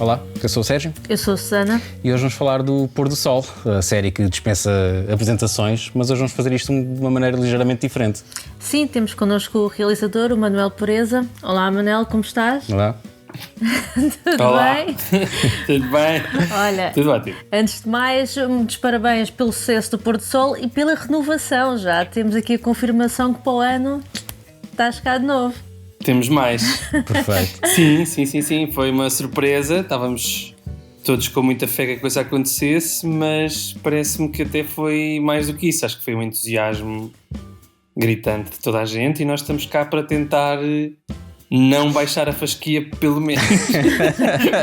Olá, eu sou o Sérgio. Eu sou a Susana. E hoje vamos falar do Pôr do Sol, a série que dispensa apresentações, mas hoje vamos fazer isto de uma maneira ligeiramente diferente. Sim, temos connosco o realizador, o Manuel Pureza. Olá, Manuel, como estás? Olá. Tudo Olá. bem? Tudo bem? Olha, Tudo ótimo. antes de mais, muitos parabéns pelo sucesso do Pôr do Sol e pela renovação. Já temos aqui a confirmação que para o ano estás cá de novo. Temos mais. Perfeito. Sim. Foi uma surpresa. Estávamos todos com muita fé que a coisa acontecesse, mas parece-me que até foi mais do que isso. Acho que foi um entusiasmo gritante de toda a gente e nós estamos cá para tentar não baixar a fasquia, pelo menos.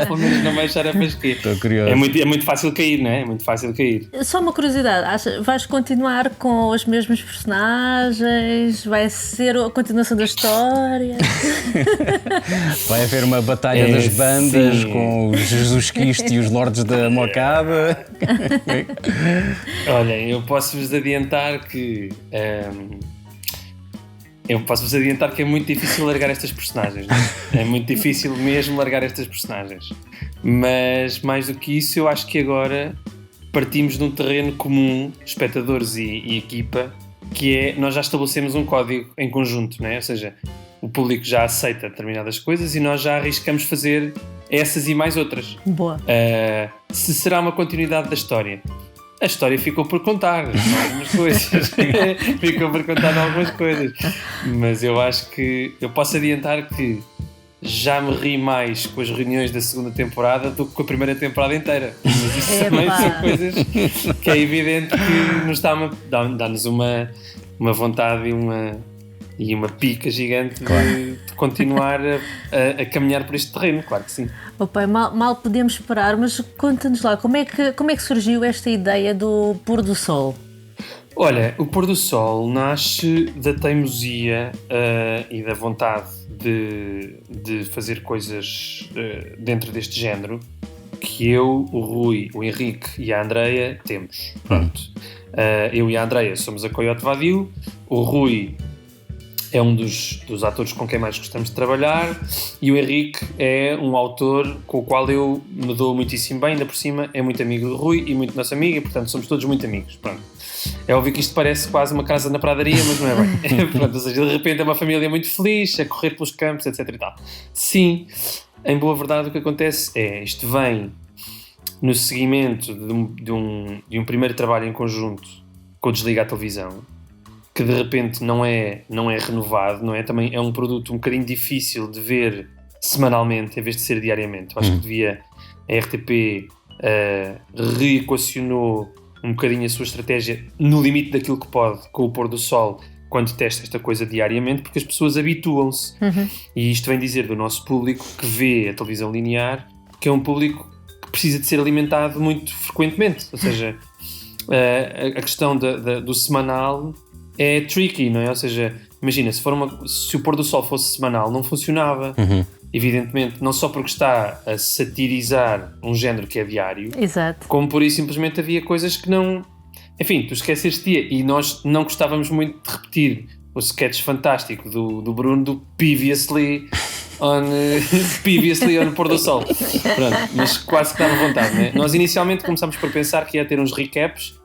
Pelo menos não baixar a fasquia. Estou curioso. É muito fácil cair, não é? É muito fácil cair. Só uma curiosidade, vais continuar com os mesmos personagens? Vai ser a continuação da história? Vai haver uma batalha das bandas sim. com os Jesus Cristo e os Lordes da Mocada. Olha, eu posso-vos adiantar que é muito difícil largar estas personagens, não é? É muito difícil mesmo largar estas personagens. Mas mais do que isso, eu acho que agora partimos de um terreno comum, espectadores e equipa, que é, nós já estabelecemos um código em conjunto, não é? Ou seja, o público já aceita determinadas coisas e nós já arriscamos fazer essas e mais outras. Boa. Se será uma continuidade da história? A história ficou por contar algumas coisas. Ficou por contar algumas coisas. Mas eu acho que eu posso adiantar que já me ri mais com as reuniões da segunda temporada do que com a primeira temporada inteira. Mas isso também são coisas que é evidente que nos dá-nos uma vontade e uma pica gigante de continuar a caminhar por este terreno, claro que sim. Opa, mal podemos esperar, mas conta-nos lá, como é que surgiu esta ideia do Pôr do Sol? Olha, o Pôr do Sol nasce da teimosia e da vontade de fazer coisas dentro deste género que eu, o Rui, o Henrique e a Andreia temos. Pronto. Eu e a Andreia somos a Coyote Vadio, o Rui é um dos atores com quem mais gostamos de trabalhar e o Henrique é um autor com o qual eu me dou muitíssimo bem, ainda por cima é muito amigo do Rui e muito nosso amigo e portanto somos todos muito amigos. Pronto. É óbvio que isto parece quase uma casa na pradaria, mas não é bem. Pronto, ou seja, de repente é uma família muito feliz, a correr pelos campos, etc e tal. Sim, em boa verdade o que acontece é, isto vem no seguimento de um primeiro trabalho em conjunto com o Desliga a Televisão, que de repente não é renovado, não é? Também é um produto um bocadinho difícil de ver semanalmente em vez de ser diariamente. Eu acho que devia, a RTP reequacionou um bocadinho a sua estratégia no limite daquilo que pode com o Pôr do Sol quando testa esta coisa diariamente, porque as pessoas habituam-se. E isto vem dizer do nosso público que vê a televisão linear, que é um público que precisa de ser alimentado muito frequentemente. Ou seja, a questão do semanal é tricky, não é? Ou seja, imagina, se o Pôr do Sol fosse semanal, não funcionava. Evidentemente, não só porque está a satirizar um género que é diário, Exato. como por isso simplesmente havia coisas que não... Enfim, tu esqueceste e nós não gostávamos muito de repetir o sketch fantástico do Bruno do Previously on Pôr do Sol. Pronto, mas quase que dava vontade, não é? Nós inicialmente começámos por pensar que ia ter uns recaps,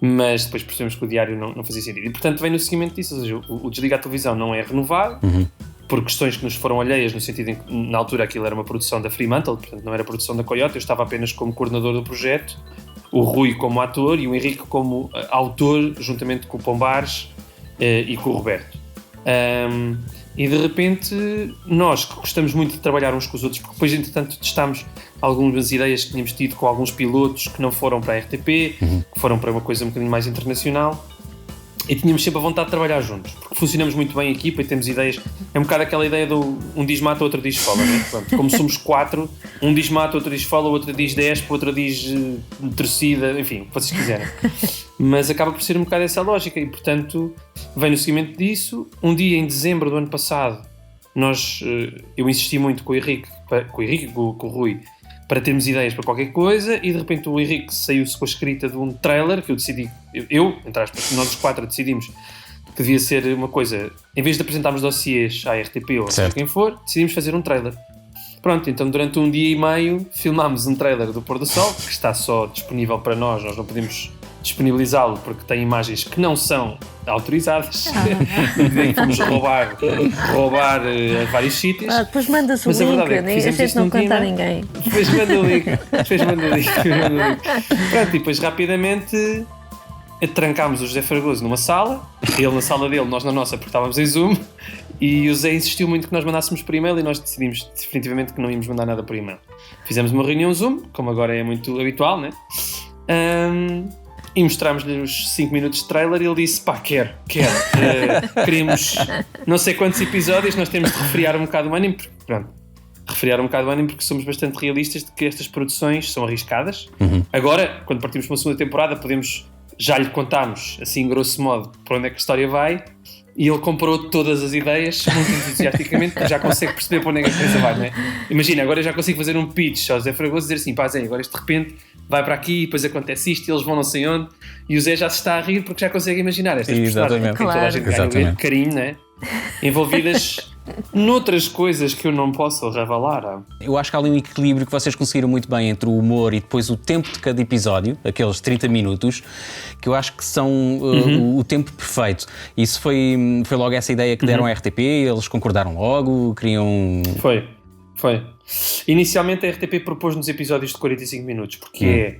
mas depois percebemos que o diário não fazia sentido. E portanto vem no seguimento disso, ou seja, o Desliga a Televisão não é renovado, por questões que nos foram alheias, no sentido em que na altura aquilo era uma produção da Fremantle, portanto não era produção da Coyote, eu estava apenas como coordenador do projeto, o Rui como ator e o Henrique como autor, juntamente com o Pombares e com o Roberto. E de repente nós que gostamos muito de trabalhar uns com os outros, porque depois entretanto testámos algumas ideias que tínhamos tido com alguns pilotos que não foram para a RTP, que foram para uma coisa um bocadinho mais internacional, e tínhamos sempre a vontade de trabalhar juntos, porque funcionamos muito bem em equipa e temos ideias. É um bocado aquela ideia do um diz mata, outro diz fala, né? Pronto, como somos 4, um diz mata, outro diz fala, o outro diz despe, o outro diz torcida, enfim, o que vocês quiserem. Mas acaba por ser um bocado essa lógica e, portanto, vem no seguimento disso. Um dia em dezembro do ano passado, eu insisti muito com o Henrique e com o Rui, para termos ideias para qualquer coisa, e de repente o Henrique saiu-se com a escrita de um trailer que eu decidi, entre aspas, nós os 4 decidimos que devia ser uma coisa, em vez de apresentarmos dossiês à RTP ou seja quem for, decidimos fazer um trailer. Pronto, então durante um dia e meio filmámos um trailer do Pôr do Sol, que está só disponível para nós não podemos disponibilizá-lo porque tem imagens que não são autorizadas. Fomos roubar a vários sítios. Depois manda-se o Mas a link, verdade é que nem a fizemos gente isto não num conta a dia, ninguém. Depois manda o link. Pronto, e depois rapidamente trancámos o José Fragoso numa sala, ele na sala dele, nós na nossa, porque estávamos em Zoom, e o Zé insistiu muito que nós mandássemos por e-mail e nós decidimos definitivamente que não íamos mandar nada por e-mail. Fizemos uma reunião Zoom, como agora é muito habitual, né? E mostrámos-lhe os 5 minutos de trailer e ele disse, pá, quero. Queremos não sei quantos episódios, nós temos de refriar um bocado o ânimo, porque, pronto, refriar um bocado o ânimo porque somos bastante realistas de que estas produções são arriscadas. Agora, quando partimos para uma segunda temporada, já lhe contámos, assim, grosso modo, para onde é que a história vai, e ele comprou todas as ideias muito entusiasticamente, porque já consegue perceber para onde é que a coisa vai, não é? Imagina, agora eu já consigo fazer um pitch ao Zé Fragoso e dizer assim, pá Zé, agora este de repente vai para aqui e depois acontece isto e eles vão não sei onde, e o Zé já se está a rir porque já consegue imaginar estas personagens que toda a gente ganha carinho, não é? Envolvidas noutras coisas que eu não posso revelar. Eu acho que há ali um equilíbrio que vocês conseguiram muito bem entre o humor e depois o tempo de cada episódio, aqueles 30 minutos, que eu acho que são o tempo perfeito. Isso foi logo essa ideia que deram à RTP, eles concordaram logo, queriam... Foi. Inicialmente a RTP propôs-nos episódios de 45 minutos, porque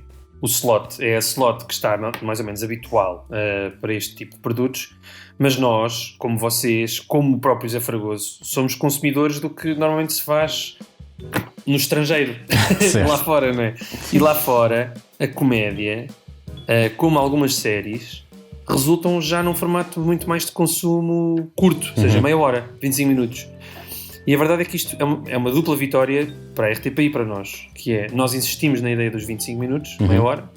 é a slot que está mais ou menos habitual para este tipo de produtos, mas nós, como vocês, como o próprio Zé Fragoso, somos consumidores do que normalmente se faz no estrangeiro, lá fora, não é? E lá fora, a comédia, como algumas séries, resultam já num formato muito mais de consumo curto, ou seja, meia hora, 25 minutos. E a verdade é que isto é uma dupla vitória para a RTP e para nós, que é, nós insistimos na ideia dos 25 minutos, meia hora,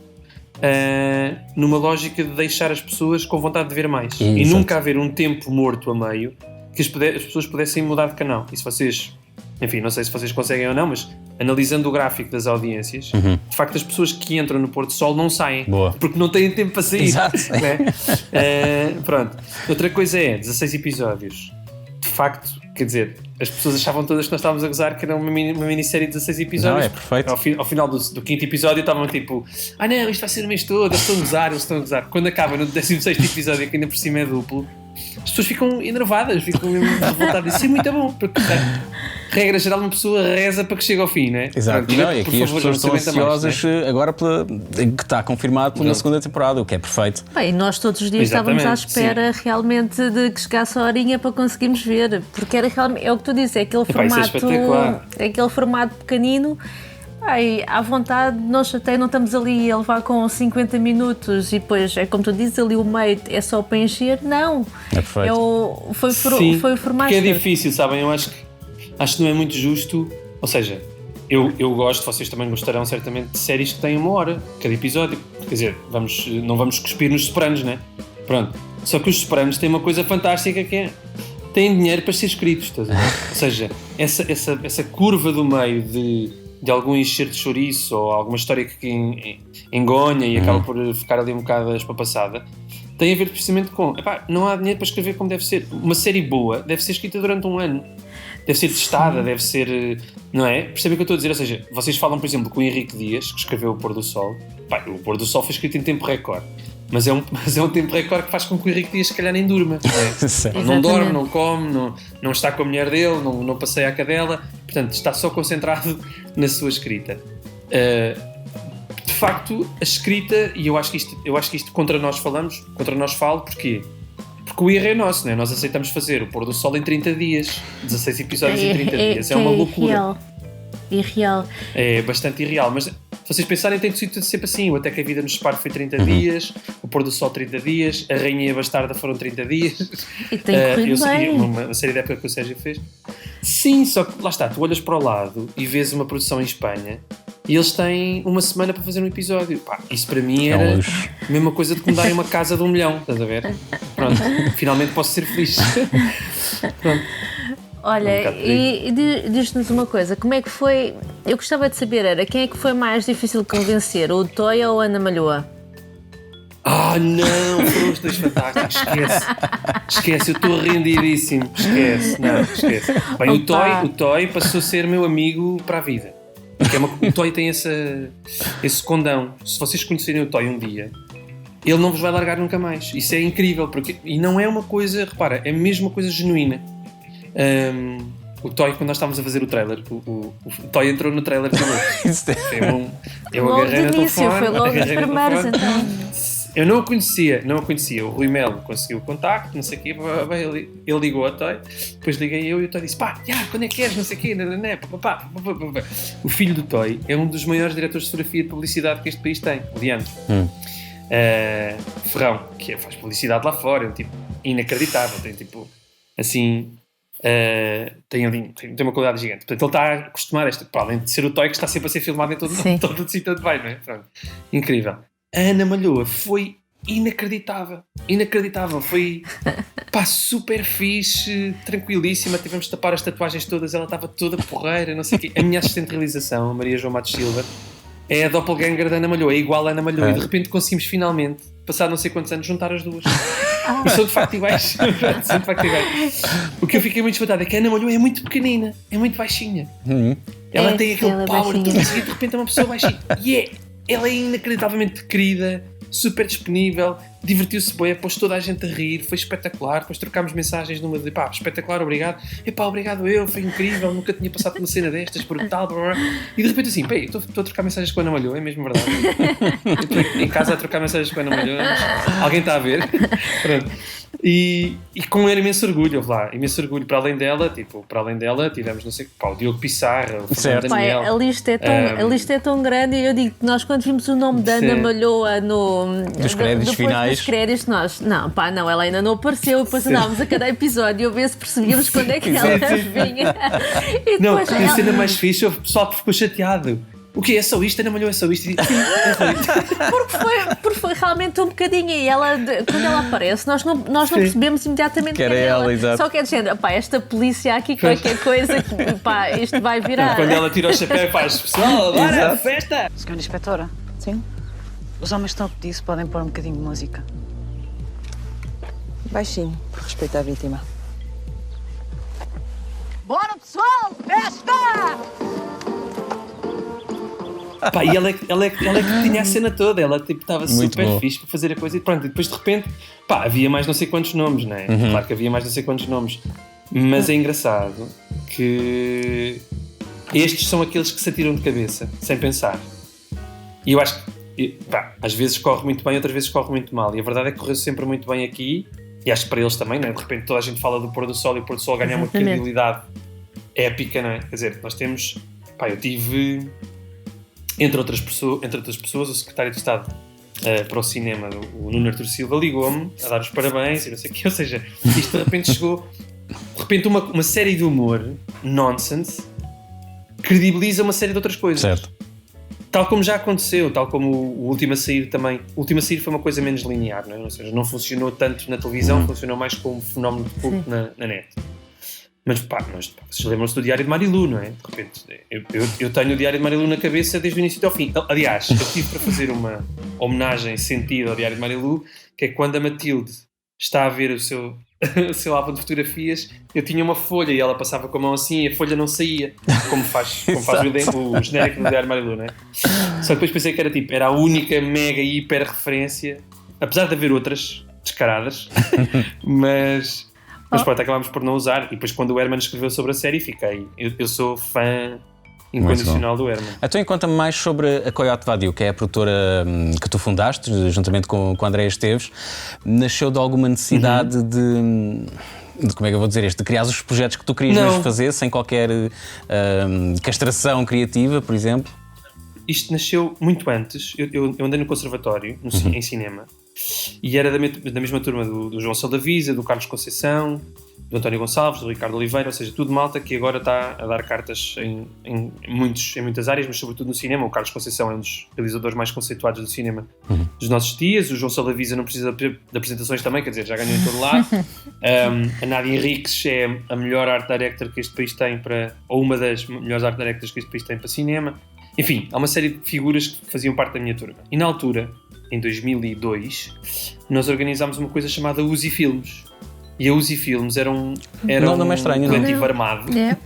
numa lógica de deixar as pessoas com vontade de ver mais. E nunca haver um tempo morto a meio que as pessoas pudessem mudar de canal. E se vocês, enfim, não sei se vocês conseguem ou não, mas analisando o gráfico das audiências, de facto as pessoas que entram no Pôr do Sol não saem, porque não têm tempo para sair. Exato. Né? Pronto. Outra coisa é, 16 episódios. De facto, quer dizer, as pessoas achavam todas que nós estávamos a gozar que era uma minissérie de 16 episódios. Não, é perfeito. Ao final do 5º episódio estavam tipo, não, isto vai ser o mês todo, eles estão a gozar. Quando acaba no 16º episódio, que ainda por cima é duplo, as pessoas ficam enervadas, ficam revoltadas. Isso é muito bom, porque regra geral uma pessoa reza para que chegue ao fim, não é? Exato. Pronto, e aqui as pessoas estão ansiosas agora que está confirmado pela segunda temporada, o que é perfeito. Bem, nós todos os dias estávamos à espera realmente de que chegasse a horinha para conseguirmos ver, porque era realmente, é o que tu dizes, é aquele formato pequenino. À vontade, nós até não estamos ali a levar com 50 minutos e depois, é como tu dizes, ali o meio é só para encher. Não, é perfeito. Foi o formato. Que é difícil, sabem? Eu acho que não é muito justo. Ou seja, eu gosto, vocês também gostarão certamente de séries que têm 1 hora cada episódio. Quer dizer, não vamos cuspir nos Sopranos, né? Pronto. Só que os Sopranos têm uma coisa fantástica que é têm dinheiro para ser escritos, estás a ver? Ou seja, essa curva do meio de algum encher de chouriço ou alguma história que engonha e acaba por ficar ali um bocado espapassada, tem a ver precisamente com não há dinheiro para escrever como deve ser. Uma série boa deve ser escrita durante 1 ano, deve ser testada, deve ser, não é? Percebem o que eu estou a dizer? Ou seja, vocês falam, por exemplo, com o Henrique Dias, que escreveu O Pôr do Sol. O Pôr do Sol foi escrito em tempo recorde, mas é um tempo recorde que faz com que o Henrique Dias se calhar nem durma, não dorme, não come, não está com a mulher dele, não passeia a cadela, portanto está só concentrado na sua escrita. De facto, a escrita, e eu acho que isto contra nós falo, porquê? Porque o erro é nosso, né? Nós aceitamos fazer O Pôr do Sol em 30 dias, 16 episódios em 30 dias, é uma loucura. Irreal. É bastante irreal, mas se vocês pensarem, tem sido sempre assim. O Até que a Vida nos Separe foi 30 dias, O Pôr do Sol 30 dias, A Rainha e a Bastarda foram 30 dias. E tem corrido bem. Uma série da época que o Sérgio fez. Sim, só que lá está, tu olhas para o lado e vês uma produção em Espanha e eles têm 1 semana para fazer um episódio. Isso para mim era a mesma coisa de que me darem uma casa de 1 milhão, estás a ver? Pronto, finalmente posso ser feliz. Pronto. Olha, e diz-nos uma coisa, como é que foi? Eu gostava de saber, quem é que foi mais difícil de convencer, o Toia ou a Ana Malhoa? Não, foram os dois fantásticos, esquece, eu estou rendidíssimo, esquece. Bem, o Toy passou a ser meu amigo para a vida, porque o Toy tem esse condão. Se vocês conhecerem o Toy um dia, ele não vos vai largar nunca mais. Isso é incrível, e não é uma coisa, repara, é mesmo uma coisa genuína. O Toy, quando nós estávamos a fazer o trailer, o Toy entrou no trailer também. Eu agarrei no telefone. Foi logo os primeiros, então. Eu não o conhecia. O Rui Melo conseguiu o contacto, não sei o quê, ele ligou ao Toy, depois liguei eu e o Toy disse, quando é que queres, não sei o quê, O filho do Toy é um dos maiores diretores de fotografia e de publicidade que este país tem, o Leandro. Ferrão, que faz publicidade lá fora, é um tipo inacreditável, tem tipo, assim... tem uma qualidade gigante. Portanto, ele está acostumado a para além de ser o Toy que está sempre a ser filmado em todo o sítio onde vai, não é? Pronto. Incrível. A Ana Malhoa foi inacreditável. Foi super fixe, tranquilíssima. Tivemos de tapar as tatuagens todas, ela estava toda porreira, não sei o quê. A minha assistente de realização, a Maria João Matos Silva, é a doppelganger da Ana Malhoa, é igual a Ana Malhoa. E de repente conseguimos finalmente, passado não sei quantos anos, juntar as duas. E são de facto iguais. O que eu fiquei muito espantado é que a Ana Malhoa é muito pequenina, é muito baixinha. Ela tem aquele power, tudo assim, de repente é uma pessoa baixinha. Ela é inacreditavelmente querida, super disponível, divertiu-se bem, pôs toda a gente a rir, foi espetacular. Depois trocámos mensagens numa de espetacular, obrigado. Obrigado foi incrível, nunca tinha passado por uma cena destas, brutal, blá, blá. E de repente assim, estou a trocar mensagens com a Ana Malhoa, é mesmo verdade. Eu estou em casa a trocar mensagens com a Ana Malhoa, alguém está a ver? Pronto. E com um imenso orgulho, imenso orgulho. Para além dela, tivemos, não sei, o Diogo Pissarra, o Fernando Daniel. A lista é tão grande, e eu digo que nós, quando vimos o nome da Ana Malhoa nos créditos finais, nós, ela ainda não apareceu, e depois andávamos a cada episódio a ver se percebíamos quando é que ela vinha. E não, a cena mais fixe, o pessoal ficou chateado. O que é só isto? Ana Malhoa é só isto? Porque foi realmente um bocadinho, e quando ela aparece, nós não percebemos imediatamente que era ela. Exato. Só que é de género, esta polícia aqui, qualquer coisa, isto vai virar. Quando ela tira o chapéu e faz, pessoal, bora, festa! Senhora Inspetora? Sim? Os homens estão a pedir se podem pôr um bocadinho de música. Baixinho, por respeito à vítima. Bora, pessoal! Festa! E ela é que tinha a cena toda, ela estava super bom. fixe para fazer a coisa e pronto, e depois de repente, havia mais não sei quantos nomes, não é? Claro que havia mais não sei quantos nomes, mas é engraçado que estes são aqueles que se atiram de cabeça, sem pensar. E eu acho que, às vezes corre muito bem, outras vezes corre muito mal, e a verdade é que correu sempre muito bem aqui, e acho que para eles também, não é? De repente toda a gente fala do pôr do sol, e o pôr do sol ganha uma credibilidade épica, não é? Quer dizer, nós temos, eu tive... Entre outras pessoas, o secretário de Estado para o cinema, o Nuno Artur Silva, ligou-me a dar os parabéns e não sei o quê. Ou seja, isto de repente chegou... De repente uma série de humor, nonsense, credibiliza uma série de outras coisas. Certo. Tal como já aconteceu, tal como o Último a Sair também. O Último a Sair foi uma coisa menos linear, não é? Ou seja, não funcionou tanto na televisão, funcionou mais como fenómeno de culto na net. Mas vocês lembram-se do Diário de Marilu, não é? De repente, eu tenho o Diário de Marilu na cabeça desde o início até ao fim. Aliás, eu tive para fazer uma homenagem sentida ao Diário de Marilu, que é quando a Matilde está a ver o seu álbum de fotografias, eu tinha uma folha e ela passava com a mão assim e a folha não saía, como faz o genérico do Diário de Marilu, não é? Só que depois pensei que era a única mega hiper referência, apesar de haver outras descaradas, mas pronto, acabámos por não usar. E depois quando o Herman escreveu sobre a série, eu sou fã incondicional do Herman. Então conta-me mais sobre a Coyote Vadio, que é a produtora que tu fundaste, juntamente com o André Esteves. Nasceu de alguma necessidade de como é que eu vou dizer isto? De criar os projetos que tu querias mesmo fazer, sem qualquer castração criativa, por exemplo? Isto nasceu muito antes. Eu andei no conservatório, em cinema, e era da mesma turma do João Saldavisa, do Carlos Conceição, do António Gonçalves, do Ricardo Oliveira, ou seja, tudo malta que agora está a dar cartas em muitas áreas, mas sobretudo no cinema. O Carlos Conceição é um dos realizadores mais conceituados do cinema dos nossos dias. O João Saldavisa não precisa de apresentações também, quer dizer, já ganhou em todo lado. A Nádia Henriques é a melhor art director que este país tem ou uma das melhores art directors que este país tem para cinema. Enfim, há uma série de figuras que faziam parte da minha turma. E na altura, em 2002, nós organizámos uma coisa chamada Uzi Filmes. E a Uzi Filmes era um Não é estranho, não. coletivo armado. É.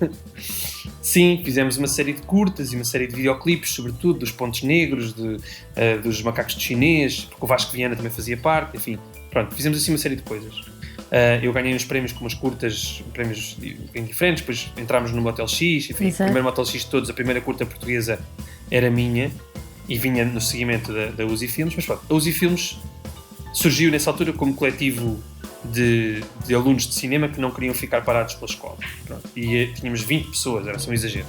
Sim, fizemos uma série de curtas e uma série de videoclipes, sobretudo dos Pontos Negros, dos Macacos de Chinês, porque o Vasco Viana também fazia parte, enfim. Pronto, fizemos assim uma série de coisas. Eu ganhei uns prémios com umas curtas, prémios bem diferentes, depois entramos no Motel X, enfim, Exato. o primeiro Motel X de todos, a primeira curta portuguesa era minha e vinha no seguimento da Uzi Filmes, mas pronto, a Uzi Filmes surgiu nessa altura como coletivo de alunos de cinema que não queriam ficar parados pela escola. Pronto. E tínhamos 20 pessoas, era só um exagero.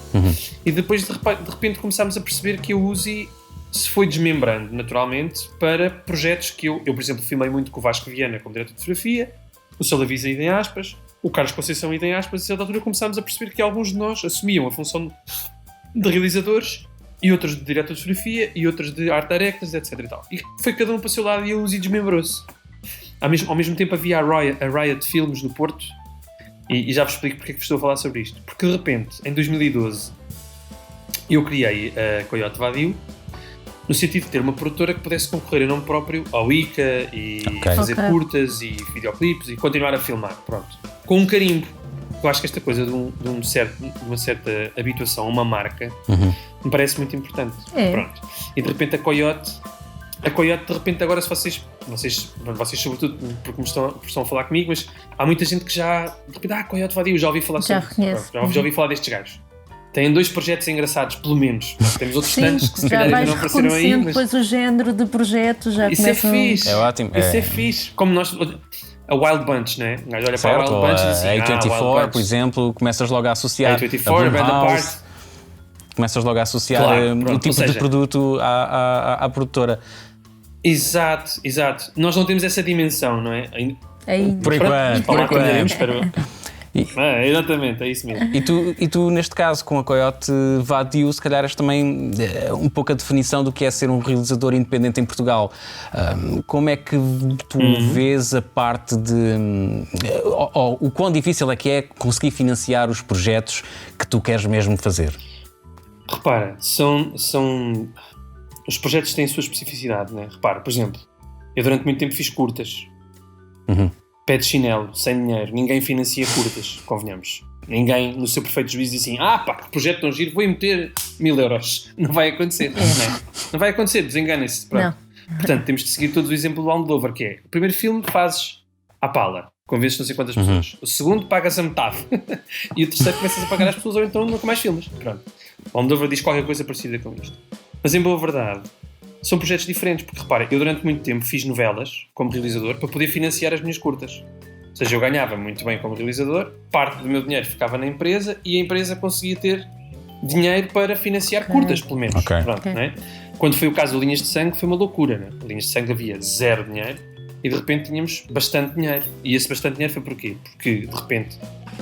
E depois de repente começámos a perceber que a Uzi se foi desmembrando naturalmente para projetos que eu por exemplo, filmei muito com o Vasco Viana como diretor de fotografia, o Salavisa idem aspas, o Carlos Conceição idem aspas, e a certa altura começámos a perceber que alguns de nós assumiam a função de realizadores e outros de diretor de fotografia e outros de art directors, etc. E tal. E foi cada um para o seu lado e a Uzi desmembrou-se. Ao mesmo tempo havia a Riot Filmes no Porto, e já vos explico porque é que estou a falar sobre isto. Porque de repente, em 2012, eu criei a Coyote Vadio, no sentido de ter uma produtora que pudesse concorrer em nome próprio ao ICA e fazer curtas e videoclipes e continuar a filmar, pronto. Com um carimbo. Eu acho que esta coisa de uma certa habituação a uma marca me parece muito importante. Pronto. E de repente a Coyote de repente agora, se vocês sobretudo porque estão a falar comigo, mas há muita gente que já de repente, Coyote Vadio, já ouvi falar sobre isso. Já ouvi falar destes gajos. Têm 2 projetos engraçados, pelo menos. Temos outros tantos que se calhar ainda não apareceram aí. Mas depois o género de projetos já isso começam... é fixe. É ótimo. Isso é fixe. Como nós... A Wild Bunch, né? O gajo olha para a Wild Bunch e diz assim, A24, por exemplo, começas logo a associar A24, a Band Apart. Começas logo a associar o tipo de produto à produtora. Exato. Nós não temos essa dimensão, não é? Por enquanto. Exatamente, é isso mesmo. E tu, neste caso, com a Coyote Vadio, se calhar és também um pouco a definição do que é ser um realizador independente em Portugal. Como é que tu vês a parte de... o quão difícil é que é conseguir financiar os projetos que tu queres mesmo fazer? Repara, os projetos têm a sua especificidade, né? Repara, por exemplo, eu durante muito tempo fiz curtas. Pé de chinelo, sem dinheiro, ninguém financia curtas, convenhamos. Ninguém, no seu perfeito juízo, diz assim, que projeto tão giro, vou meter 1000 euros. Não vai acontecer, não vai acontecer, desenganem-se. Portanto, temos de seguir todo o exemplo do Almodóvar, que é, o primeiro filme fazes à pala, convences não sei quantas pessoas. O segundo pagas a metade. E o terceiro começas a pagar as pessoas ou então nunca mais filmas. Pronto. O Almodóvar diz qualquer coisa parecida com isto. Mas em boa verdade, são projetos diferentes, porque repara, eu durante muito tempo fiz novelas como realizador para poder financiar as minhas curtas. Ou seja, eu ganhava muito bem como realizador, parte do meu dinheiro ficava na empresa e a empresa conseguia ter dinheiro para financiar curtas, pelo menos. Pronto, não é? Quando foi o caso do Linhas de Sangue, foi uma loucura, né? Linhas de Sangue havia 0 dinheiro e de repente tínhamos bastante dinheiro. E esse bastante dinheiro foi porquê? Porque de repente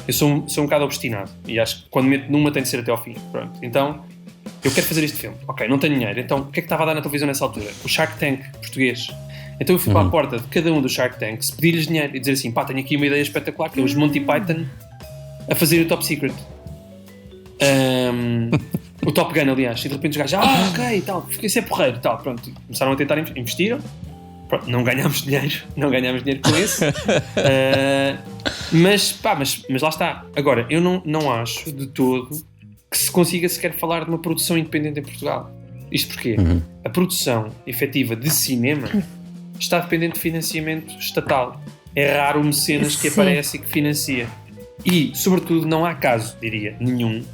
eu sou um bocado obstinado e acho que quando meto numa tem de ser até ao fim. Pronto, então eu quero fazer este filme. Ok, não tenho dinheiro. Então, o que é que estava a dar na televisão nessa altura? O Shark Tank português. Então eu fui para a porta de cada um dos Shark Tanks, pedir-lhes dinheiro e dizer assim, tenho aqui uma ideia espetacular, que é os Monty Python a fazer o Top Secret. O Top Gun, aliás. E de repente os gajos, ok, tal, isso é porreiro, tal. Pronto, começaram a tentar investiram. Pronto, não ganhámos dinheiro com isso. Mas lá está. Agora, eu não acho de todo que se consiga sequer falar de uma produção independente em Portugal. Isto porquê? A produção efetiva de cinema está dependente de financiamento estatal. É raro o mecenas que aparece e que financia. E, sobretudo, não há caso, diria, nenhum,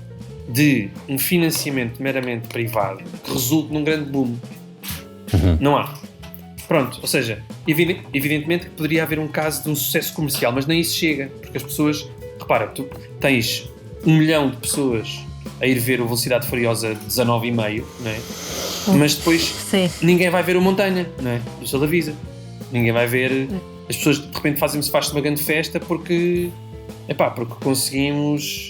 de um financiamento meramente privado que resulte num grande boom. Não há. Pronto, ou seja, evidentemente que poderia haver um caso de um sucesso comercial, mas nem isso chega, porque as pessoas... Repara, tu tens 1 milhão de pessoas a ir ver o Velocidade Furiosa 19,5, não é? Mas depois ninguém vai ver o Montanha, não é? Do Salavisa. Ninguém vai ver... As pessoas de repente faz-se uma grande festa porque conseguimos,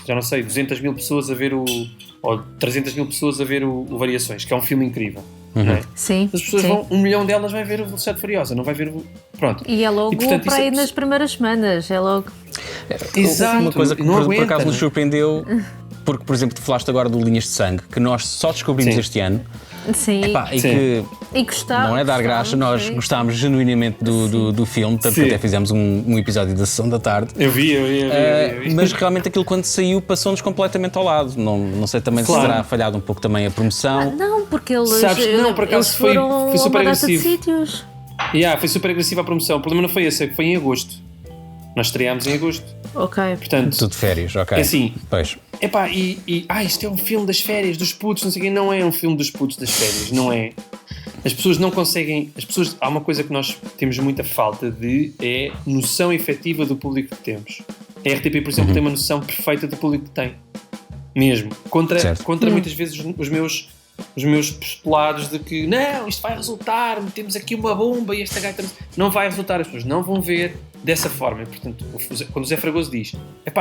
já não sei, 200 mil pessoas a ver ou 300 mil pessoas a ver o Variações, que é um filme incrível. Não é? Sim. As pessoas vão, 1 milhão delas vai ver o Velocidade Furiosa, não vai ver o... Pronto. E é logo portanto, para ir nas primeiras semanas, é logo... Exato. Uma coisa que por acaso nos surpreendeu porque, por exemplo, tu falaste agora do Linhas de Sangue, que nós só descobrimos Sim. este ano. Sim. Epá, e Sim. que E gostava. não é dar graça, nós sim. gostámos genuinamente do filme, tanto que Sim. até fizemos um episódio da Sessão da Tarde. Eu vi. Mas realmente aquilo quando saiu passou-nos completamente ao lado. Não sei também Claro. se terá falhado um pouco também a promoção. Não, porque eles, Sabes, não, por acaso eles foi foram super a uma data de agressivo. sítios. Foi super agressiva a promoção. O problema não foi esse, é que foi em agosto. Nós estreámos em agosto. Ok. Portanto, Tudo de férias, ok. É assim. Pois. epá, isto é um filme das férias, dos putos, não sei o quê. Não é um filme dos putos das férias, não é. As pessoas não conseguem. Há uma coisa que nós temos muita falta de, é noção efetiva do público que temos. A RTP, por exemplo, tem uma noção perfeita do público que tem. Mesmo. Contra muitas vezes os meus postulados de que não, isto vai resultar, metemos aqui uma bomba e esta gaita não vai resultar, as pessoas não vão ver dessa forma. E, portanto, quando o Zé Fragoso diz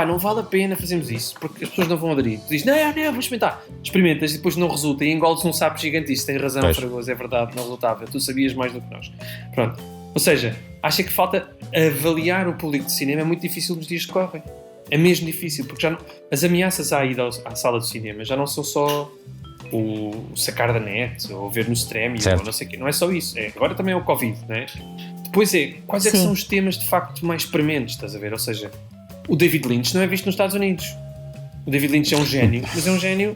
não vale a pena fazermos isso porque as pessoas não vão aderir, tu dizes não, vou experimentar, experimentas e depois não resulta e engoles um sapo gigante e tem razão, pois. Fragoso, é verdade, não resultava, tu sabias mais do que nós. Pronto. Ou seja, acho que falta avaliar o público de cinema, é muito difícil nos dias que correm, é mesmo difícil, porque as ameaças à ida à sala de cinema já não são só o sacar da net ou ver no streaming ou não sei o quê, não é só isso, agora também é o Covid, não é? Depois quais é que são os temas de facto mais prementes, estás a ver? Ou seja, o David Lynch não é visto nos Estados Unidos. O David Lynch é um gênio, mas é um gênio,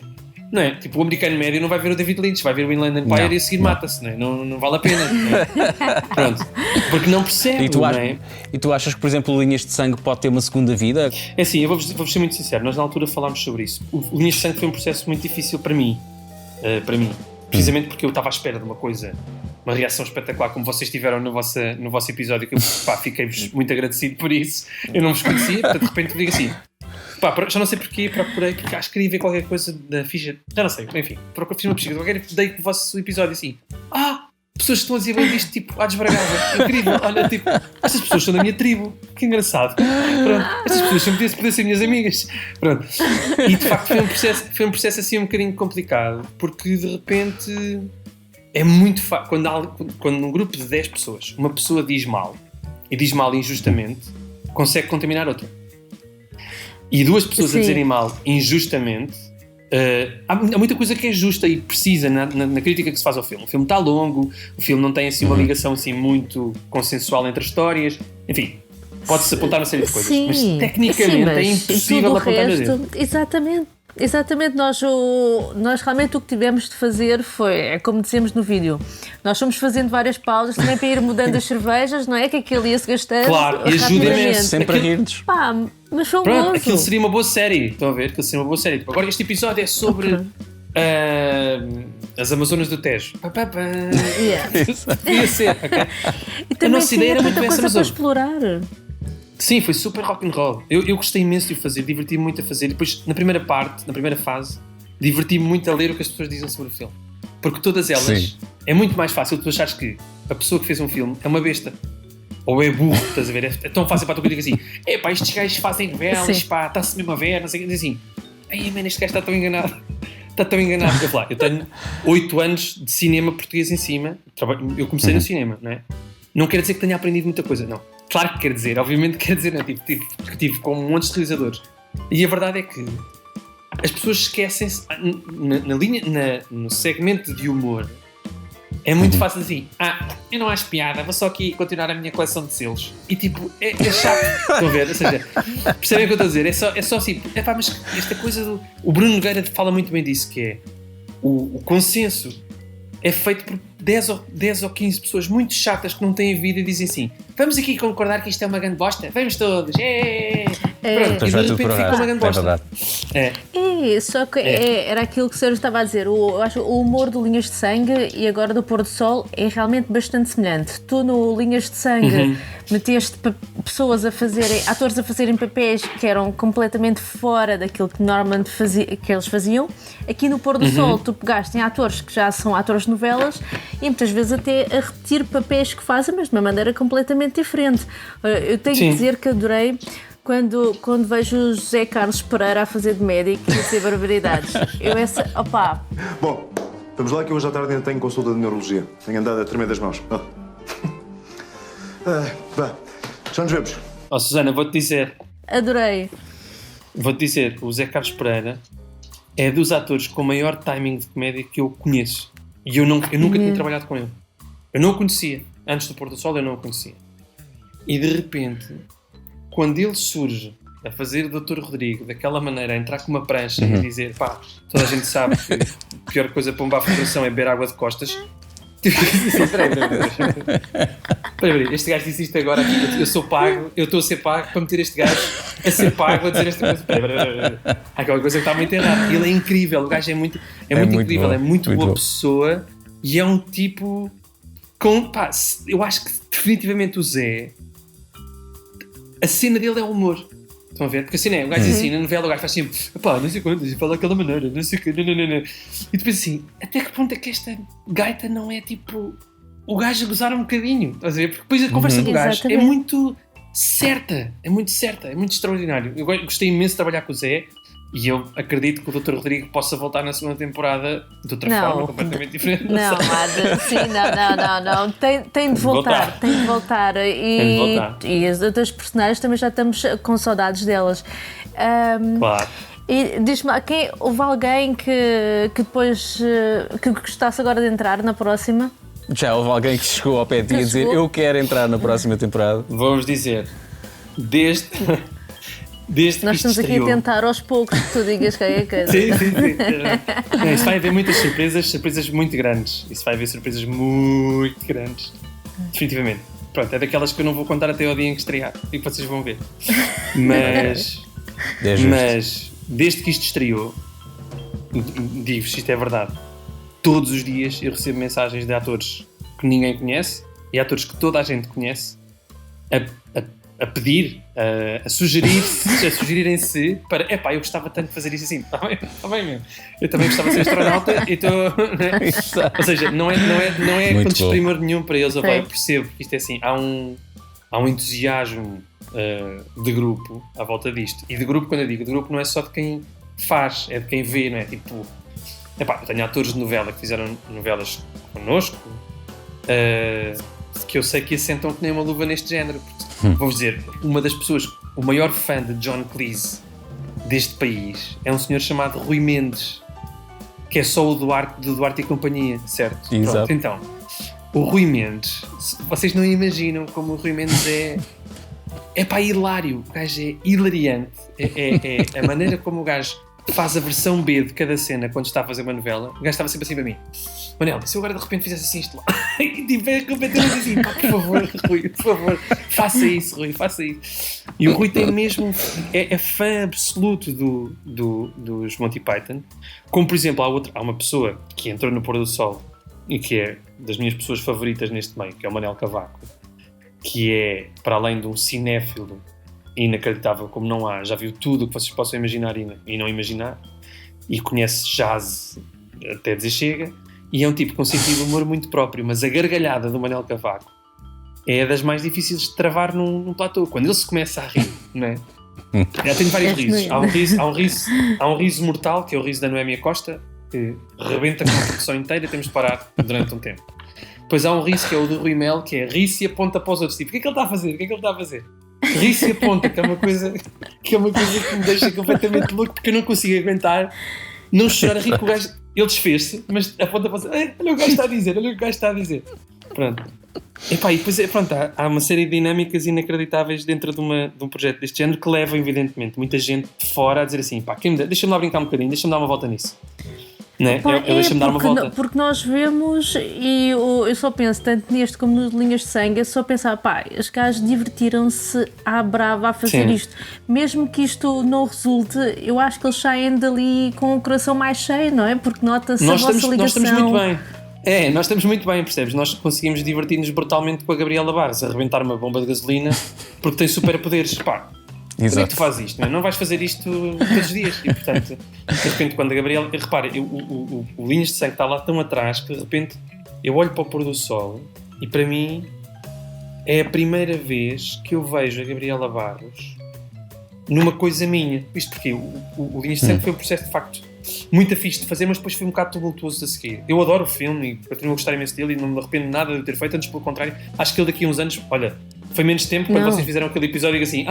não é? Tipo, o americano médio não vai ver o David Lynch, vai ver o Inland Empire e a seguir mata-se, não é? Não vale a pena, não é? Pronto, porque não percebe, E tu achas que, por exemplo, o Linhas de Sangue pode ter uma segunda vida? É assim, eu vou ser muito sincero, nós na altura falámos sobre isso. O Linhas de Sangue foi um processo muito difícil para mim. Precisamente porque eu estava à espera de uma reação espetacular como vocês tiveram no vosso episódio, que eu fiquei-vos muito agradecido por isso. Eu não vos conhecia, portanto de repente digo assim, já não sei porquê, procurei, porque acho que queria ver qualquer coisa da ficha, já não sei, enfim, fiz uma pesquisa, dei o vosso episódio assim, pessoas que estão a dizer bem disto, tipo, desbragava, incrível, olha, tipo, estas pessoas são da minha tribo, que engraçado, pronto, estas pessoas podem ser minhas amigas, pronto, e de facto foi um processo assim um bocadinho complicado, porque de repente é muito fácil, quando num grupo de 10 pessoas, uma pessoa diz mal, e diz mal injustamente, consegue contaminar outra, e duas pessoas a dizerem mal injustamente, há muita coisa que é justa e precisa na crítica que se faz ao filme. O filme está longo, o filme não tem assim uma ligação assim muito consensual entre as histórias, enfim, pode-se apontar uma série de coisas, mas tecnicamente é impossível apontar a dedo. Exatamente, nós realmente o que tivemos de fazer é como dizemos no vídeo, nós fomos fazendo várias pausas também para ir mudando as cervejas, não é? Que aquilo ia-se gastando. Claro, e ajuda imenso. Sempre a rir-nos. Mas foi um Pronto, gozo. aquilo seria uma boa série, estão a ver? Aquilo seria uma boa série. Tipo, agora este episódio é sobre as Amazonas do Tejo. Podia ser, ok? E também nossa ideia tinha era muito muita bem coisa para essa explorar. Sim, foi super rock'n'roll. Eu gostei imenso de o fazer, diverti-me muito a fazer. Depois, na primeira fase, diverti-me muito a ler o que as pessoas dizem sobre o filme. Porque todas elas, é muito mais fácil tu achares que a pessoa que fez um filme é uma besta. Ou é burro, estás a ver? É tão fácil para tu que digas assim, estes gajos fazem novelas, está-se mesmo a ver, não sei o que, diz assim, este gajo está tão enganado. Eu tenho 8 anos de cinema português em cima, eu comecei no cinema, não é? Não quer dizer que tenha aprendido muita coisa, não. Claro que quer dizer, obviamente quer dizer, não é? Tive com um monte de realizadores. E a verdade é que as pessoas esquecem-se, no segmento de humor, é muito fácil assim, eu não acho piada, vou só aqui continuar a minha coleção de selos. E tipo, é chato, estão a ver? Ou seja, percebem o que eu estou a dizer? É só assim, mas esta coisa do... O Bruno Nogueira fala muito bem disso, que é o consenso é feito por 10 ou 15 pessoas muito chatas que não têm vida e dizem assim, vamos aqui concordar que isto é uma grande bosta? Vamos todos! Pronto, e de repente fica uma grande bosta. Só que era aquilo que o Sérgio estava a dizer. Eu acho que o humor do Linhas de Sangue e agora do Pôr do Sol é realmente bastante semelhante. Tu no Linhas de Sangue meteste atores a fazerem papéis que eram completamente fora daquilo que normalmente que eles faziam. Aqui no Pôr do Sol tu pegaste em atores que já são atores de novelas e muitas vezes até a repetir papéis que fazem, mas de uma maneira completamente diferente. Eu tenho que dizer que adorei quando vejo o José Carlos Pereira a fazer de médico e a dizer barbaridades. Bom, vamos lá que hoje à tarde ainda tenho consulta de neurologia. Tenho andado a tremer das mãos. Já nos vemos. Susana, vou-te dizer. Adorei. Vou-te dizer, o José Carlos Pereira é dos atores com maior timing de comédia que eu conheço. E eu nunca tinha trabalhado com ele. Eu não o conhecia. Antes do Pôr do Sol eu não o conhecia. E de repente, quando ele surge a fazer o Dr. Rodrigo daquela maneira, a entrar com uma prancha e a dizer, pá, toda a gente sabe que a pior coisa para um bafo de coração é beber água de costas. Peraí, este gajo disse isto agora aqui, eu sou pago, eu estou a ser pago para meter este gajo a ser pago a dizer esta coisa. Há aquela coisa que está muito errada. Ele é incrível, o gajo é muito incrível, é muito boa pessoa e é um tipo com, pá, eu acho que definitivamente o Zé, a cena dele é o humor. Estão a ver? Porque assim, o gajo assim, na novela o gajo faz sempre, pá, não sei quantas, e fala daquela maneira, não sei o que, não. E depois assim, até que ponto é que esta gaita não é tipo o gajo a gozar um bocadinho, estás a ver? Porque depois a conversa do gajo é muito certa, é muito extraordinário. Eu gostei imenso de trabalhar com o Zé e eu acredito que o Dr. Rodrigo possa voltar na segunda temporada de outra forma, completamente diferente. Não. Tem de voltar. E as outras personagens também já estamos com saudades delas. Claro. E diz-me, houve alguém que depois que gostasse agora de entrar na próxima? Já houve alguém que chegou ao pé de ti a dizer eu quero entrar na próxima temporada? Vamos dizer, desde nós estamos aqui a tentar aos poucos que tu digas quem é que Sim. Não, isso vai haver muitas surpresas muito grandes. Isso vai haver surpresas muito grandes. Definitivamente. Pronto, é daquelas que eu não vou contar até ao dia em que estrear e que vocês vão ver. Mas desde que isto estreou, digo-vos, isto é verdade, todos os dias eu recebo mensagens de atores que ninguém conhece e atores que toda a gente conhece a pedir, a sugerirem-se para, epá, eu gostava tanto de fazer isso assim, está bem mesmo, eu também gostava de ser astronauta e estou, né? Ou seja, não é com desprimor nenhum para eles, eu percebo que isto é assim, há um entusiasmo de grupo à volta disto, e de grupo, quando eu digo de grupo, não é só de quem faz, é de quem vê, não é? Tipo, epá, eu tenho atores de novela que fizeram novelas connosco, que eu sei que assentam que nem uma luva neste género. Vamos dizer, uma das pessoas, o maior fã de John Cleese deste país é um senhor chamado Rui Mendes, que é só o Duarte e companhia, certo? Exato. Pronto, então, o Rui Mendes, vocês não imaginam como o Rui Mendes é pá, hilário, o gajo é hilariante, é a maneira como o gajo faz a versão B de cada cena quando está a fazer uma novela. O gajo estava sempre assim para mim, Manel, se eu agora de repente fizesse assim isto lá e tipo, é completamente assim, pá, por favor, Rui, por favor, faça isso, Rui, faça isso. E o Rui tem mesmo, é fã absoluto dos Monty Python, como por exemplo há uma pessoa que entrou no Pôr do Sol e que é das minhas pessoas favoritas neste meio, que é o Manel Cavaco, que é, para além de um cinéfilo inacreditável como não há, já viu tudo o que vocês possam imaginar e não imaginar, e conhece jazz até dizer chega, e é um tipo com sentido de humor muito próprio, mas a gargalhada do Manel Cavaco é das mais difíceis de travar num platô, quando ele se começa a rir, não é? Já tenho vários risos. Há um riso mortal, que é o riso da Noémia Costa, que rebenta com a produção inteira, temos de parar durante um tempo. Depois há um riso que é o do Rui Mel, que é ri-se e aponta para os outros, tipo, o que é que ele está a fazer? Ri-se e aponta, que é uma coisa que me deixa completamente louco, porque eu não consigo aguentar não chorar a rir, que o gajo, ele desfez-se, mas aponta para os outros, olha o que o gajo está a dizer, pronto. Epá, e depois pronto, há uma série de dinâmicas inacreditáveis dentro de um projeto deste género que levam evidentemente muita gente de fora a dizer assim, pá, deixa-me lá brincar um bocadinho, deixa-me dar uma volta nisso. Né? Deixa-me dar uma volta. Porque nós vemos, e eu só penso, tanto neste como nos Linhas de Sangue, eu só pensar, pá, os gajos divertiram-se à brava a fazer isto. Mesmo que isto não resulte, eu acho que eles saem dali com o coração mais cheio, não é? Porque nota-se a vossa ligação. Nós estamos muito bem. Nós estamos muito bem, percebes? Nós conseguimos divertir-nos brutalmente com a Gabriela Barros, a arrebentar uma bomba de gasolina, porque tem superpoderes, pá. Como é que tu fazes isto? Não vais fazer isto todos os dias. E, portanto, de repente, quando a Gabriela... Repara, o Linhas de Sangue está lá tão atrás que, de repente, eu olho para o pôr do sol e, para mim, é a primeira vez que eu vejo a Gabriela Barros numa coisa minha. Isto porque o Linhas de Sangue foi um processo, de facto, muito fixe de fazer, mas depois foi um bocado tumultuoso a seguir. Eu adoro o filme e continuo a gostar imenso dele e não me arrependo nada de o ter feito, antes pelo contrário. Acho que ele daqui a uns anos... Olha, foi menos tempo quando vocês fizeram aquele episódio e assim...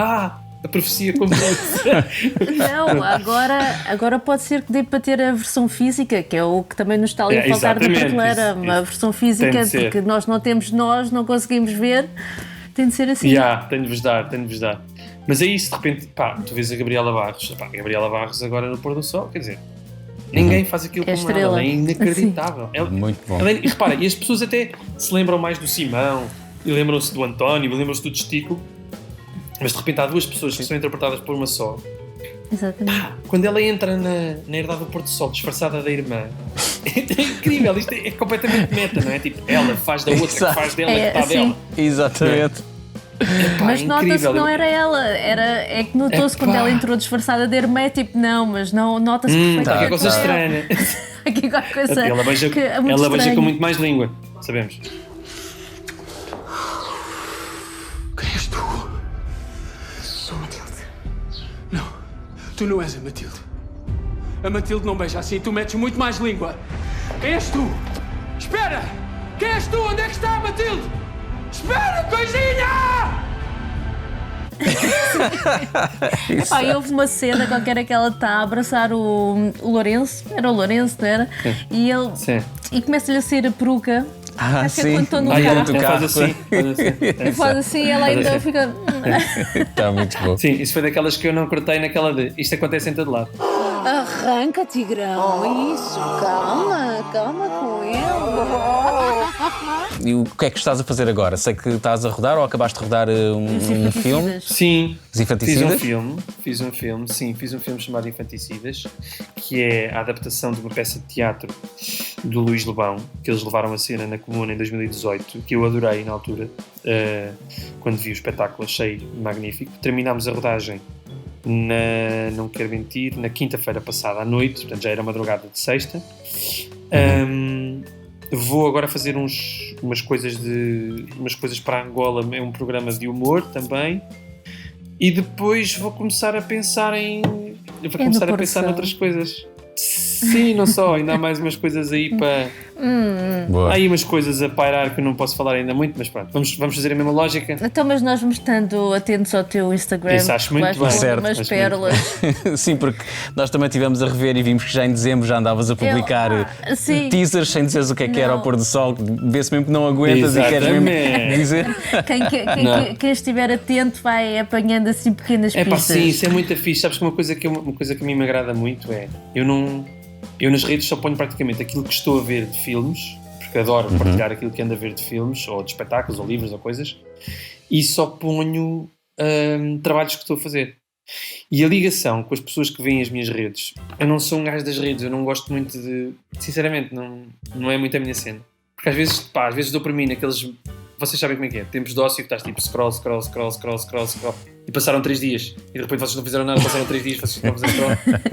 a profecia completa. Não, agora pode ser que dê para ter a versão física, que é o que também nos está ali a faltar da prateleira. Uma versão física, porque nós não temos não conseguimos ver, tem de ser assim. Tenho de vos dar. Mas é isso, de repente, tu vês a Gabriela Barros. A Gabriela Barros agora no pôr do sol, quer dizer, ninguém faz aquilo como ela, é inacreditável. Muito bom. E repara, e as pessoas até se lembram mais do Simão, e lembram-se do António, e lembram-se do Testículo, mas de repente há duas pessoas que são interpretadas por uma só. Exatamente. Quando ela entra na herdade do Porto Sol, disfarçada da irmã, é incrível, isto é completamente meta, não é? Tipo, ela faz da outra, que faz dela, que está dela. Exatamente. Mas nota-se que não era ela, é que notou-se quando ela entrou disfarçada da irmã, tipo, não, mas não, nota-se perfeitamente. Aqui coisa estranha. Aqui qualquer coisa. Ela beija com muito mais língua, sabemos. Quem és tu? Sou Matilde. Não, tu não és a Matilde. A Matilde não beija assim, tu metes muito mais língua. Quem és tu? Espera! Quem és tu? Onde é que está a Matilde? Espera, coisinha! Houve uma cena qualquer que ela está a abraçar o Lourenço, era o Lourenço, não era? E ele e começa-lhe a sair a peruca. Acho que é quando estou no carro. Faz assim e ela ainda fica. Está muito bom. Sim, isso foi daquelas que eu não cortei naquela de isto acontece em todo lado. Arranca, Tigrão, isso, calma com ele. E o que é que estás a fazer agora? Sei que estás a rodar ou acabaste de rodar um filme? Sim, Os Infanticidas? Fiz um filme chamado Infanticidas, que é a adaptação de uma peça de teatro do Luís Lebão, que eles levaram a cena na Comuna em 2018, que eu adorei na altura, quando vi o espetáculo, achei magnífico. Terminámos a rodagem não quero mentir, na quinta-feira passada à noite, portanto já era madrugada de sexta. Vou agora fazer umas coisas para Angola, é um programa de humor também, e depois vou começar a pensar noutras coisas. Sim, não só, ainda há mais umas coisas aí para... Há aí umas coisas a pairar que eu não posso falar ainda muito, mas pronto, vamos fazer a mesma lógica. Então, mas nós vamos estando atentos ao teu Instagram. Isso acho muito bem. Certo. Umas pérolas. Sim, porque nós também estivemos a rever e vimos que já em dezembro já andavas a publicar teasers sem dizeres o que é que era ao pôr do sol, vê-se mesmo que não aguentas. Exatamente. E queres mesmo dizer. Quem estiver atento vai apanhando assim pequenas pistas. Sim, isso é muito fixe. Sabes que uma coisa que a mim me agrada muito é, eu nas redes só ponho praticamente aquilo que estou a ver de filmes, porque adoro partilhar aquilo que ando a ver de filmes, ou de espetáculos, ou livros, ou coisas, e só ponho trabalhos que estou a fazer. E a ligação com as pessoas que veem as minhas redes, eu não sou um gajo das redes, eu não gosto muito de... Sinceramente, não é muito a minha cena. Porque às vezes dou para mim naqueles... Vocês sabem como é que é? Tempos de ócio que estás tipo scroll. E passaram 3 dias. E de repente vocês não fizeram nada, passaram 3 dias, vocês estão a fazer scroll.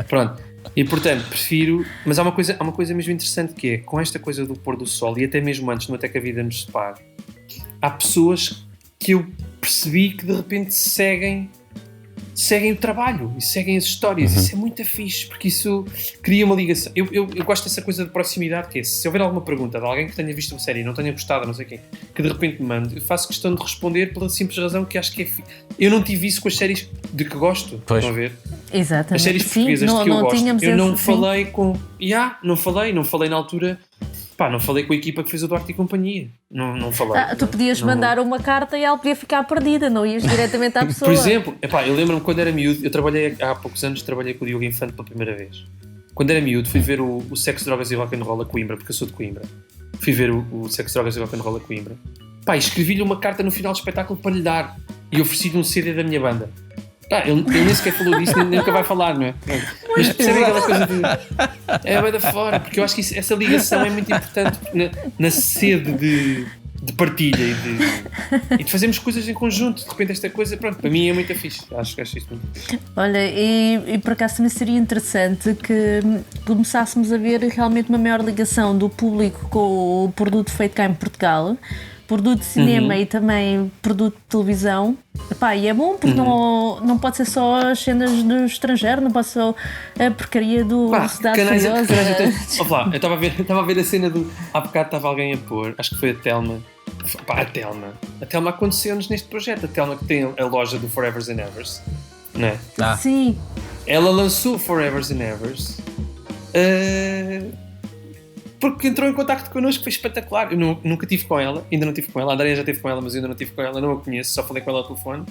Pronto. E portanto, prefiro... Mas há uma coisa mesmo interessante que é, com esta coisa do pôr do sol, e até mesmo antes, no Até que a Vida nos separe, há pessoas que eu percebi que de repente seguem o trabalho e seguem as histórias. Isso é muito fixe, porque isso cria uma ligação. Eu gosto dessa coisa de proximidade, que é, se houver alguma pergunta de alguém que tenha visto uma série e não tenha gostado, não sei quem, que de repente me mande, eu faço questão de responder pela simples razão que acho que é eu não tive isso com as séries de que gosto. Pois. Estão a ver? Exatamente. As séries portuguesas de que eu gosto. Eu não falei com... não falei na altura... não falei com a equipa que fez o Duarte e companhia. Não falei. Tu podias mandar uma carta e ela podia ficar perdida, não ias diretamente à pessoa. Por exemplo, eu lembro-me quando era miúdo, eu trabalhei há poucos anos, trabalhei com o Diogo Infante pela primeira vez. Quando era miúdo, fui ver o Sexo, Drogas e Rock'n'Roll a Coimbra, porque eu sou de Coimbra. Fui ver o Sexo, Drogas e Rock'n'Roll a Coimbra. Escrevi-lhe uma carta no final do espetáculo para lhe dar. E ofereci-lhe um CD da minha banda. Ele nem sequer falou disso, nem nunca vai falar, não é? Mas percebem aquela coisa de... É bem da fora, porque eu acho que essa ligação é muito importante na sede de partilha e de fazermos coisas em conjunto. De repente esta coisa, pronto, para mim é muito fixe. Acho isso muito fixe. Olha, e por acaso também seria interessante que começássemos a ver realmente uma maior ligação do público com o produto feito cá em Portugal, produto de cinema e também produto de televisão. E é bom porque não pode ser só as cenas do estrangeiro, não pode ser só a porcaria do Cidade Furiosa. Eu estava a ver a cena do... Há bocado estava alguém a pôr, acho que foi a Telma. A Telma aconteceu-nos neste projeto. A Telma que tem a loja do Forevers and Evers. não é? Sim. Ela lançou Forevers and Evers porque entrou em contacto connosco, foi espetacular. Eu nunca tive com ela, ainda não tive com ela. A Andrea já teve com ela, mas eu ainda não tive com ela, não a conheço, só falei com ela ao telefone.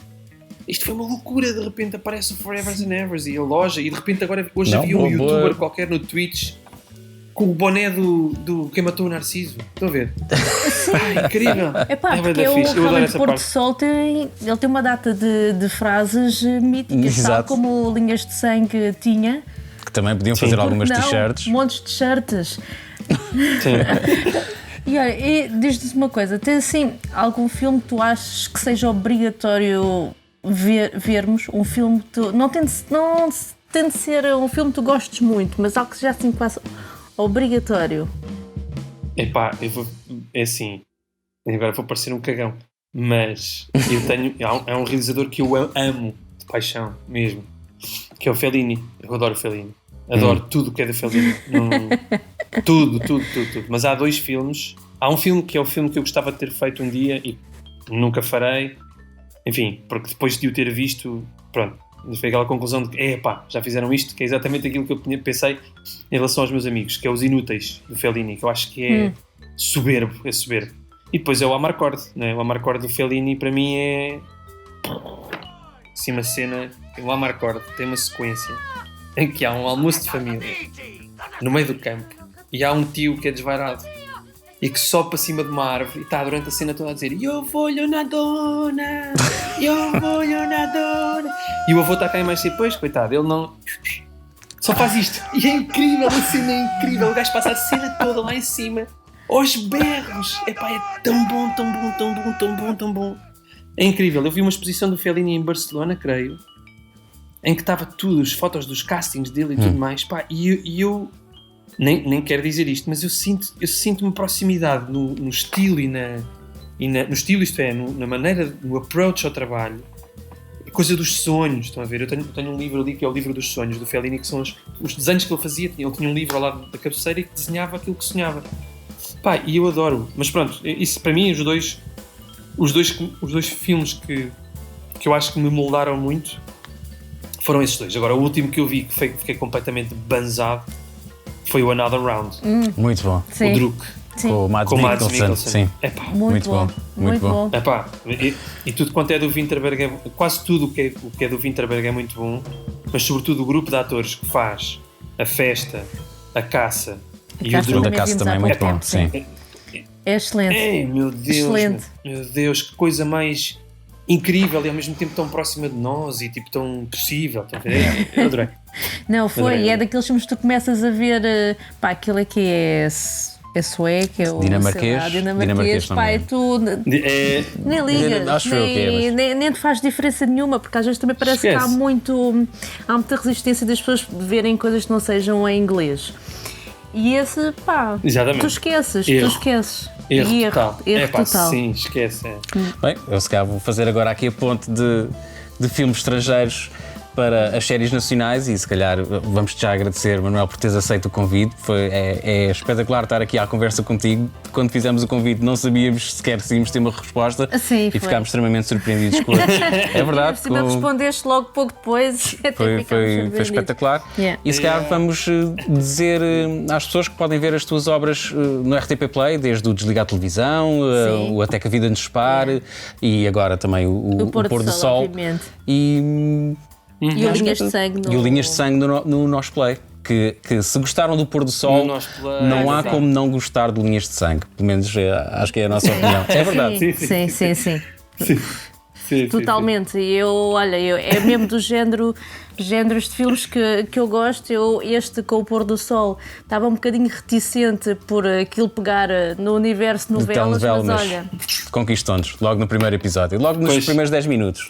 Isto foi uma loucura, de repente aparece o Forevers and Evers e a loja, e de repente agora hoje havia um youtuber qualquer no Twitch com o boné do Quem Matou o Narciso. Estão a ver? Incrível! Porque o realmente Pôr do Sol ele tem uma data de frases míticas, tal como Linhas de Sangue tinha. Que também podiam fazer algumas t-shirts. Montes de t-shirts. E diz-nos uma coisa, tem assim algum filme que tu achas que seja obrigatório vermos? Um filme que não tem de ser um filme que tu gostes muito, mas algo que seja assim quase obrigatório. É assim, agora vou parecer um cagão, mas eu tenho, é um realizador que eu amo de paixão mesmo, que é o Fellini. Eu adoro o Fellini, adoro tudo o que é do Fellini. Tudo. Mas há 2 filmes. Há um filme que é o filme que eu gostava de ter feito um dia e nunca farei, enfim, porque depois de o ter visto, pronto, foi aquela conclusão de que já fizeram isto, que é exatamente aquilo que eu pensei em relação aos meus amigos, que é Os Inúteis do Fellini, que eu acho que é soberbo. E depois é o Amarcord, né? O Amarcord do Fellini para mim é assim uma cena. O Amarcord tem uma sequência em que há um almoço de família no meio do campo e há um tio que é desvairado e que sobe para cima de uma árvore e está durante a cena toda a dizer eu vou-lhe na dona, eu vou-lhe na dona, e o avô está cá em mais depois, coitado, ele não só faz isto, e é incrível, a cena é incrível, o gajo passa a cena toda lá em cima aos berros, é tão bom, é incrível. Eu vi uma exposição do Fellini em Barcelona, creio, em que estava tudo, as fotos dos castings dele e tudo mais, e eu nem quero dizer isto, mas eu sinto uma proximidade no estilo no estilo, isto é, na maneira, no approach ao trabalho, a coisa dos sonhos, estão a ver? Eu tenho um livro ali que é o livro dos sonhos do Fellini, que são os desenhos que ele fazia. Ele tinha um livro ao lado da cabeceira e que desenhava aquilo que sonhava. E eu adoro, mas pronto, isso para mim, os dois filmes que eu acho que me moldaram muito foram esses 2. Agora, o último que eu vi, que fiquei completamente banzado, foi o Another Round. Muito bom. Sim. O Druk. Com o Mads Mikkelsen. Sim. Muito bom. E tudo quanto é do Winterberg, quase tudo o que é do Winterberg é muito bom, mas sobretudo o grupo de atores que faz A Festa, A Caça e o Druk. A Caça também é muito bom. Sim. É excelente. Meu Deus, excelente. Meu Deus, que coisa mais incrível e ao mesmo tempo tão próxima de nós e tipo tão possível. Eu adorei. Não, foi, é daqueles filmes que tu começas a ver, aquilo é que é sueco, é o dinamarquês, e tu nem ligas, nem te faz diferença nenhuma, porque às vezes também parece que há muita resistência das pessoas verem coisas que não sejam em inglês. E esse, tu esqueces. Erro total. Sim, esquece. Bem, eu se calhar vou fazer agora aqui a ponte de filmes estrangeiros para as séries nacionais e se calhar vamos-te já agradecer, Manuel, por teres aceito o convite. É espetacular estar aqui à conversa contigo. Quando fizemos o convite não sabíamos sequer se íamos ter uma resposta e ficámos extremamente surpreendidos com É verdade. Se me respondeste logo pouco depois, foi espetacular. E se calhar vamos dizer às pessoas que podem ver as tuas obras no RTP Play, desde o Desligar a Televisão, o Até que a Vida nos Separe e agora também o Pôr do Sol. Obviamente. E o Linhas de Sangue e o Linhas de Sangue no Nós Play. Que se gostaram do Pôr do Sol, não há como não gostar de Linhas de Sangue. Pelo menos acho que é a nossa opinião. É verdade. Sim. Totalmente. E é mesmo do géneros de filmes que eu gosto. Este com o Pôr do Sol estava um bocadinho reticente por aquilo pegar no universo novelas, mas olha, conquistou-nos logo no primeiro episódio, logo nos primeiros 10 minutos.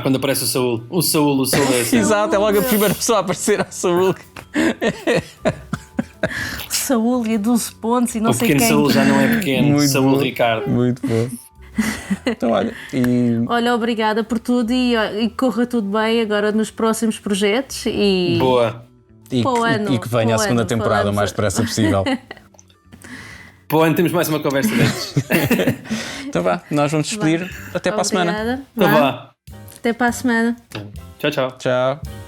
Quando aparece o Saúl é exato, é logo a primeira pessoa a aparecer ao Saúl. Saúl e a 12 pontos e não sei quem. O pequeno Saúl já não é pequeno, Saúl Ricardo. Muito bom. Então, olha, obrigada por tudo e corra tudo bem agora nos próximos projetos e boa. E que venha a segunda temporada o mais depressa possível. Para o ano temos mais uma conversa destes. Então nós vamos despedir. Até para a semana. Até para a semana. Tchau, tchau. Tchau.